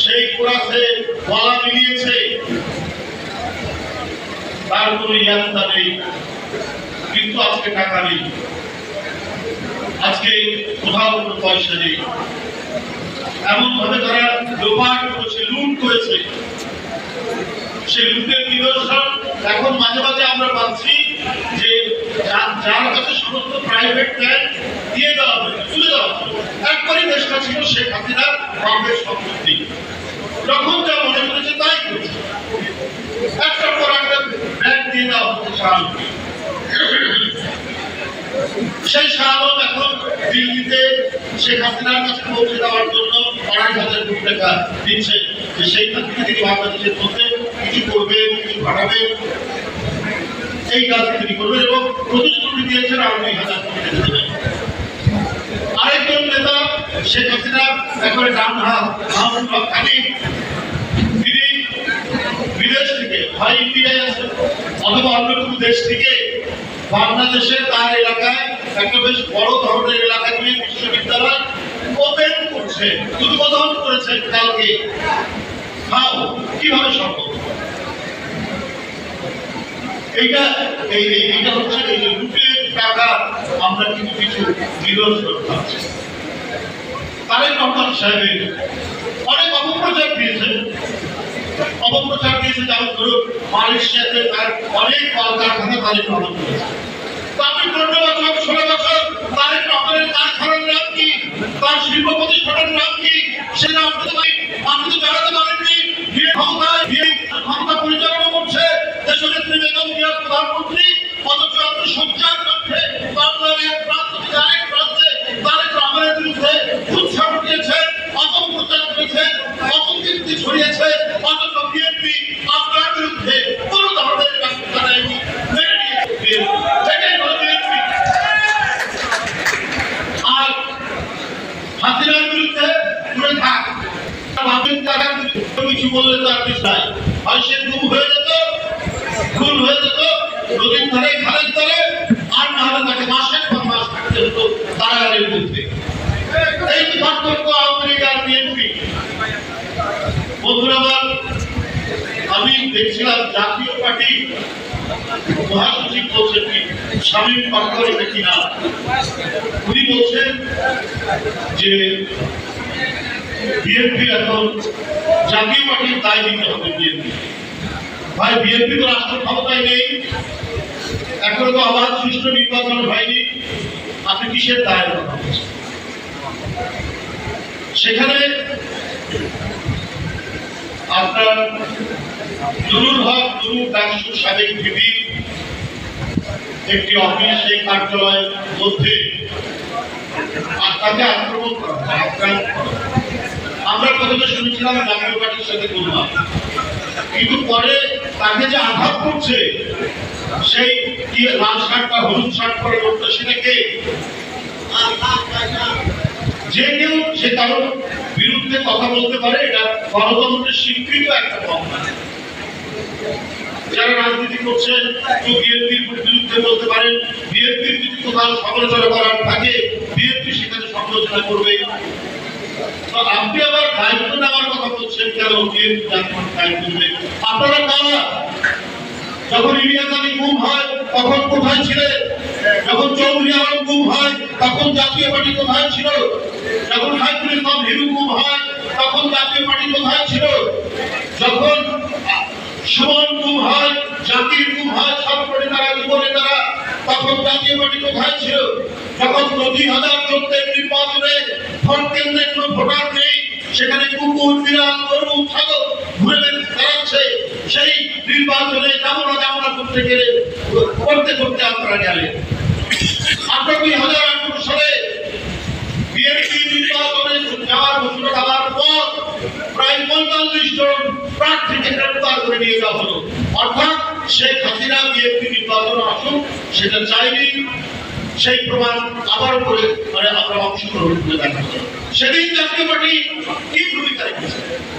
সেই কোরাসে গলা মিলিয়েছে, তার কোনো ইয়াত্তা নেই, কিন্তু আজকে টাকা নেই, আজকে কোথাও কোনো পয়সা নেই। এমন ভাবে তারা লোপাট করেছে, লুট করেছে। সেই লুটের নিদর্শন এখন মাঝে মাঝে আমরা পাচ্ছি যে যার কাছে সমস্ত প্রাইভেট ব্যাংক দিয়ে দেওয়া হবে, তুলে দেওয়া হবে, একবারই দেশটা ছিল শেখ হাসিনার বাপের সম্পত্তি। যখন যা মনে করেছে তাই করেছে, একটার পর একটা ব্যাংক দিয়ে দেওয়া হচ্ছে শাহরুখকে। সেই শাহরুখ এখন দিল্লিতে শেখ হাসিনার কাছে পৌঁছে দেওয়ার জন্য ২৫০০ কোটি টাকা দিচ্ছে, যে সেইখান থেকে তিনি বাংলাদেশের মধ্যে কিছু করবে, কিছু ঘটাবে, এই কাজ তিনি করবেন এবং প্রতিশ্রুতি দিয়েছেন আরো ২০০০ কোটি টাকা দেবেন। আরেকজন নেতা শেখ হাসিনা একবারে ডান হাত মাহমুদ হক খালিদ, তিনি বিদেশ থেকে হয় ইন্ডিয়ায় আছেন অথবা অন্য কোনো দেশ থেকে বাংলাদেশে তার এলাকায় একটা বেশ বড় ধরনের এলাকা নিয়ে বিশ্ববিদ্যালয় ওপেন করছে, উদ্বোধন করেছেন কালকে। কিভাবে সম্ভব? এইটা হচ্ছে এই যে লুটের টাকা আমরা কিন্তু কিছু নিদর্শন পাচ্ছি। তারেক রহমান সাহেবের অনেক অপপ্রচার দিয়েছে, যেমন ধরুন মালয়েশিয়াতে তার অনেক কলকারখানা তারেক রহমান করেছে। আমি ১৫ বছর ১৬ বছর তারেক রহমানের কারখানার নাম কি, তার শিল্প প্রতিষ্ঠানের নাম কি, সেটা আপনি তো জানাতে পারেননি। ক্ষমতা পরিচালনা করছে দেশনেত্রী বেগম জিয়া প্রধানমন্ত্রী, অথচ আপনি সজ্জার মধ্যে বাংলার এক প্রান্ত থেকে আরেক প্রান্তে তারেক রহমানের বিরুদ্ধে উৎসাহ দিয়েছেন, অপপ্রচার করেছেন, অপকীর্তি ছড়িয়েছে, অথচ বিএনপি আপনার বিরুদ্ধে কোনো ধরনের ব্যবস্থা নেয়নি, মেনে নিয়েছে। আর হাসিনার বিরুদ্ধে ঘুরে থাক, কিছু বললে তার বিষয় হয় সে গুম হয়ে যেত, খুন হয়ে যেত নদীর ধারে খালের ধারে, আর না হলে তাকে মাসের পর মাস থাকতে হতো কারাগারের মধ্যে। এই যে পার্থক্য আওয়ামী লীগ আর বিএনপি। বন্ধুরা আমার, আমি দেখছিলাম জাতীয় পার্টি মহাসচিব বলছেন কি শামীম পাটোয়ারি নাকি না, উনি বলছেন যে বিএনপি এখন জাতীয় পার্টির দায় দিতে হবে। বিএনপি ভাই, বিএনপি তো রাষ্ট্র ক্ষমতায় নেই, এখনো তো আবার সুষ্ঠু নির্বাচন হয়নি, আপনি কিসের দায় কথা বলছেন? সেখানে আপনার নুরুল হক ডাকসু সাবেক ভিপি একটি অফিস, সেই কার্যালয়ের মধ্যে তাকে আক্রমণ করা হয়, আক্রান্ত করা। আমরা প্রথমে শুনেছিলাম জাতীয় পার্টির সাথে করলাম, কিন্তু পরে তাকে যে আঘাত করছে সেই কি লাল শার্ট বা হলুদ শার্ট পরে করতো, সেটা কে? যে কেউ সে কারোর বিরুদ্ধে কথা বলতে পারে, এটা গণতন্ত্রের স্বীকৃত একটা পন্থা। যারা রাজনীতি করছেন বিএনপির বিরুদ্ধে বলতে পারেন, বিএনপির যদি কোথাও সমালোচনা করার থাকে বিএনপি সেখানে সমালোচনা করবে। তো আপনি আবার দায়িত্ব নেওয়ার কথা বলছেন কেন? বিএনপি দায়িত্ব নেবে। আপনারা কারা? যখন ইলিয়াস আলী গুম হয় তখন কোথায় ছিলেন? যখন চৌধুরী আলম গুম হয় তখন জাতীয় পার্টি কোথায় ছিল? যখন সাইফুল ইসলাম হিরু গুম হয় তখন জাতীয় পার্টি কোথায় ছিল? যখন সুমন গুম হয়, জাতির গুম হয়, ছাত্র নেতারা, যুব নেতারা, তখন জাতীয় পার্টি কোথায় ছিল? যখন ২০১৪ নির্বাচনে ভোট কেন্দ্রে কোনো ভোটার নেই, সেখানে কুকুর, বিড়াল, গরু, ছাগল ঘুরে বেড়াচ্ছে, সেই নির্বাচনে যাবনা করতে করতে আপনারা গেলেন। আপনার ২০১৮ সালে বিএনপি নির্বাচনে যাওয়ার ঘোষণা দেওয়ার পর প্রায় ৪৫ জন প্রার্থীকে গ্রেফতার করে নিয়ে যাওয়া হলো। অর্থাৎ শেখ হাসিনা বিএনপি নির্বাচন আসুক সেটা চাইনি, সেই প্রমাণ আবার করে আমরা অংশগ্রহণ করে দেখা। সেদিন জাতীয় পার্টি কি ভূমিকা রেখেছে?